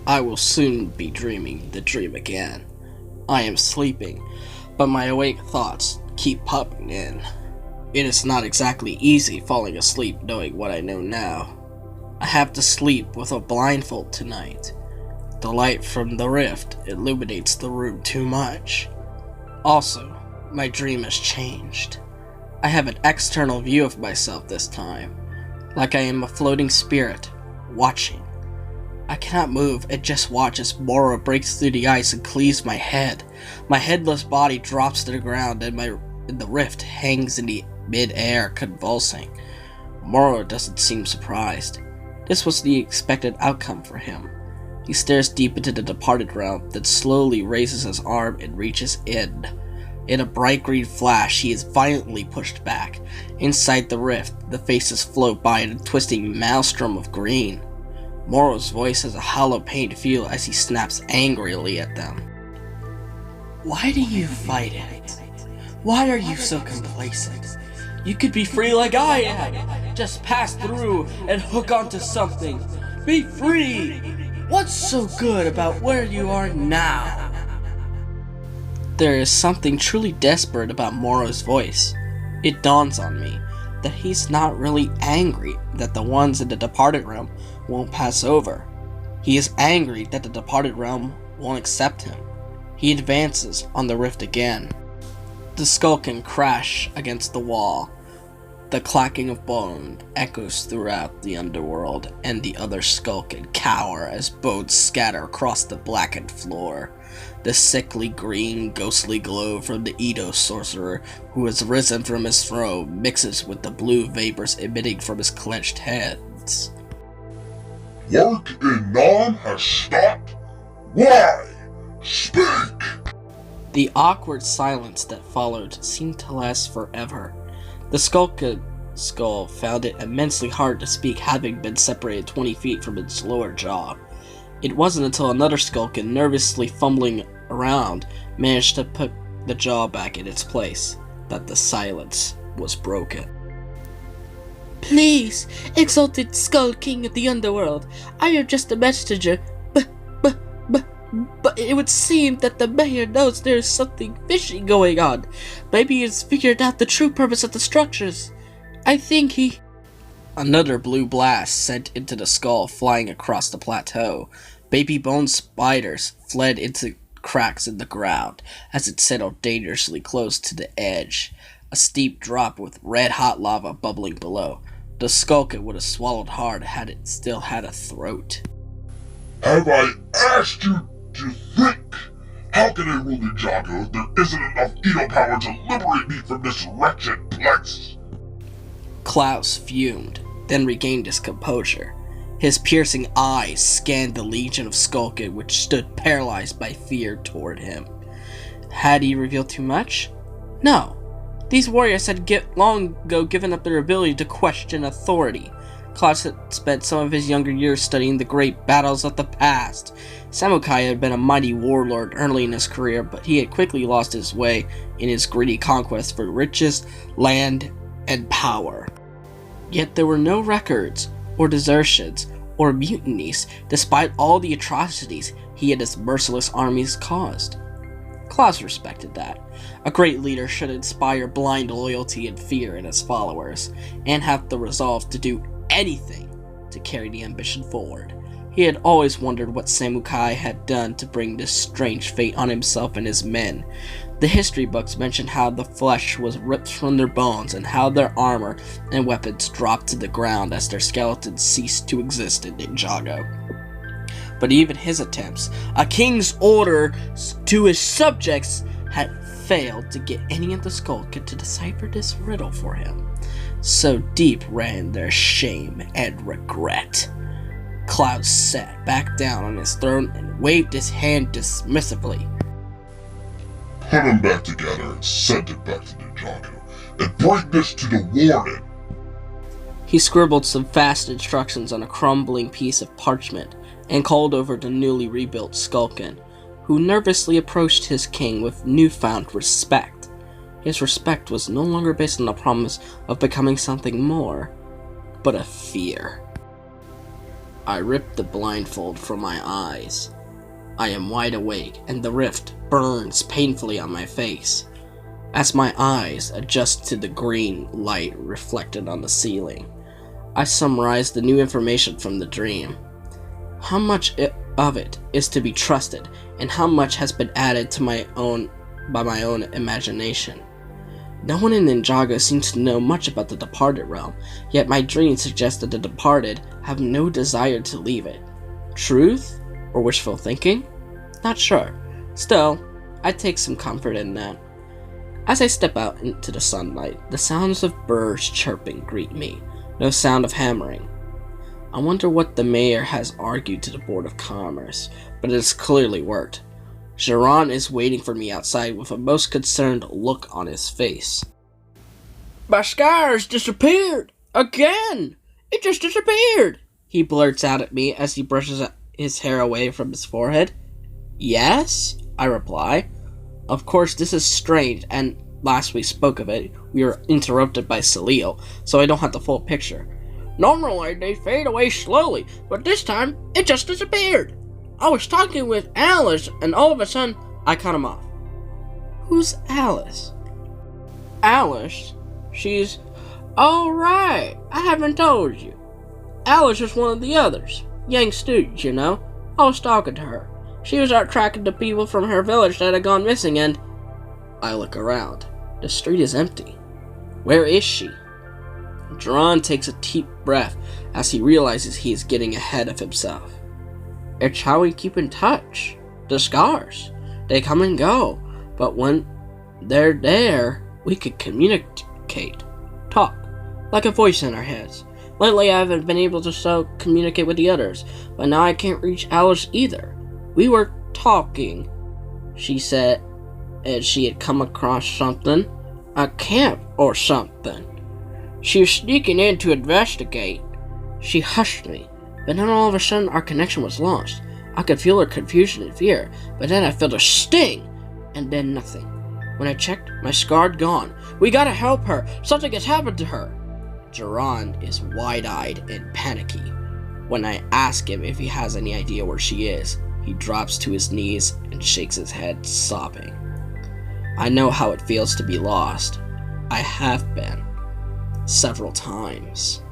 I will soon be dreaming the dream again. I am sleeping, but my awake thoughts keep popping in. It is not exactly easy falling asleep knowing what I know now. I have to sleep with a blindfold tonight. The light from the rift illuminates the room too much. Also, my dream has changed. I have an external view of myself this time, like I am a floating spirit, watching. I cannot move and just watch as Moro breaks through the ice and cleaves my head. My headless body drops to the ground and the rift hangs in the mid-air, convulsing. Moro doesn't seem surprised. This was the expected outcome for him. He stares deep into the departed realm, then slowly raises his arm and reaches in. In a bright green flash, he is violently pushed back. Inside the rift, the faces float by in a twisting maelstrom of green. Moro's voice has a hollow pained feel as he snaps angrily at them. Why do you fight it? Why are you so complacent? You could be free like I am. Just pass through and hook onto something. Be free! What's so good about where you are now? There is something truly desperate about Moro's voice. It dawns on me that he's not really angry that the ones in the departed realm won't pass over. He is angry that the departed realm won't accept him. He advances on the rift again. The Skulkin crash against the wall. The clacking of bone echoes throughout the underworld, and the other Skulkin cower as bones scatter across the blackened floor. The sickly green, ghostly glow from the Edo sorcerer, who has risen from his throne, mixes with the blue vapors emitting from his clenched hands. Work in Nam has stopped? Why? Speak! The awkward silence that followed seemed to last forever. The Skulkin skull found it immensely hard to speak, having been separated 20 feet from its lower jaw. It wasn't until another Skulkin, nervously fumbling around, managed to put the jaw back in its place, that the silence was broken. Please, exalted Skull King of the Underworld, I am just a messenger, but it would seem that the mayor knows there is something fishy going on. Maybe he's figured out the true purpose of the structures. I think he... Another blue blast sent into the skull, flying across the plateau. Baby bone spiders fled into cracks in the ground as it settled dangerously close to the edge. A steep drop with red-hot lava bubbling below. The Skulkin would have swallowed hard had it still had a throat. Have I asked you to think? How can I rule Ninjago if there isn't enough Edo power to liberate me from this wretched place? Clouse fumed, then regained his composure. His piercing eyes scanned the legion of Skulkin, which stood paralyzed by fear toward him. Had he revealed too much? No. These warriors had long ago given up their ability to question authority. Clouse had spent some of his younger years studying the great battles of the past. Samukai had been a mighty warlord early in his career, but he had quickly lost his way in his greedy conquest for riches, land, and power. Yet there were no records, or desertions, or mutinies, despite all the atrocities he and his merciless armies caused. Clouse respected that. A great leader should inspire blind loyalty and fear in his followers, and have the resolve to do anything to carry the ambition forward. He had always wondered what Samukai had done to bring this strange fate on himself and his men. The history books mentioned how the flesh was ripped from their bones and how their armor and weapons dropped to the ground as their skeletons ceased to exist in Ninjago. But even his attempts, a king's order to his subjects, had failed to get any of the Skulkin to decipher this riddle for him. So deep ran their shame and regret. Clouse sat back down on his throne and waved his hand dismissively. Put them back together and send it back to Ninjago, and bring this to the warden. He scribbled some fast instructions on a crumbling piece of parchment and called over the newly rebuilt Skulkin, who nervously approached his king with newfound respect. His respect was no longer based on the promise of becoming something more, but a fear. I rip the blindfold from my eyes. I am wide awake, and the rift burns painfully on my face. As my eyes adjust to the green light reflected on the ceiling, I summarize the new information from the dream. How much of it is to be trusted, and how much has been added to by my own imagination. No one in Ninjago seems to know much about the departed realm, yet my dream suggests that the departed have no desire to leave it. Truth? Or wishful thinking? Not sure. Still, I take some comfort in that. As I step out into the sunlight, the sounds of birds chirping greet me. No sound of hammering. I wonder what the mayor has argued to the Board of Commerce, but it has clearly worked. Jerahn is waiting for me outside with a most concerned look on his face. My scar's disappeared! Again! It just disappeared! He blurts out at me as he brushes his hair away from his forehead. Yes? I reply. Of course, this is strange, and last we spoke of it, we were interrupted by Salil, so I don't have the full picture. Normally, they fade away slowly, but this time, it just disappeared. I was talking with Alice, and all of a sudden, I cut him off. Who's Alice? Alice? She's... Oh, right. I haven't told you. Alice is one of the others. Young students, you know. I was talking to her. She was out tracking the people from her village that had gone missing, and... I look around. The street is empty. Where is she? Jerahn takes a deep breath as he realizes he is getting ahead of himself. It's how we keep in touch. The scars. They come and go, but when they're there, we could communicate. Talk. Like a voice in our heads. Lately, I haven't been able to communicate with the others, but now I can't reach Alice either. We were talking, she said, and she had come across something. A camp or something. She was sneaking in to investigate. She hushed me, but then all of a sudden our connection was lost. I could feel her confusion and fear, but then I felt a sting, and then nothing. When I checked, my scar'd gone. We gotta help her. Something has happened to her. Jerahn is wide-eyed and panicky. When I ask him if he has any idea where she is, he drops to his knees and shakes his head, sobbing. I know how it feels to be lost. I have been. Several times.